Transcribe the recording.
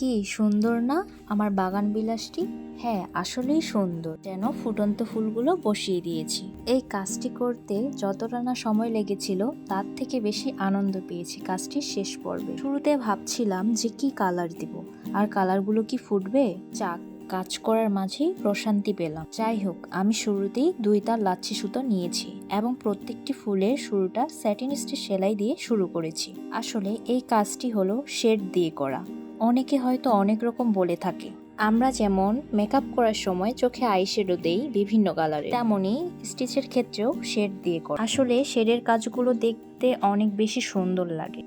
কি সুন্দর না আমার বাগান বিলাসটি? হ্যাঁ, আসলেই সুন্দর, যেন ফুটন্ত ফুলগুলো বসিয়ে দিয়েছি। এই কাজটি করতে যতটা না সময় লেগেছিল তার থেকে বেশি আনন্দ পেয়েছি কাজটির শেষ পর্বে। শুরুতে ভাবছিলাম যে কি কালার দিব, আর কালারগুলো কি ফুটবে। যাক, কাজ করার মাঝেই প্রশান্তি পেলাম। যাই হোক, আমি শুরুতেই 2 তার লাচ্ছি সুতো নিয়েছি এবং প্রত্যেকটি ফুলের শুরুটা স্যাটিন স্টিচ সেলাই দিয়ে শুরু করেছি। আসলে এই কাজটি হলো শেড দিয়ে করা। অনেকে হয়তো অনেক রকম বলে থাকে। আমরা যেমন মেকআপ করার সময় চোখে আইশ্যাডো দেই বিভিন্ন কালারের, তেমনি স্টিচের ক্ষেত্রেও শেড দিয়ে করা। আসলে শেডের কাজগুলো দেখতে অনেক বেশি সুন্দর লাগে।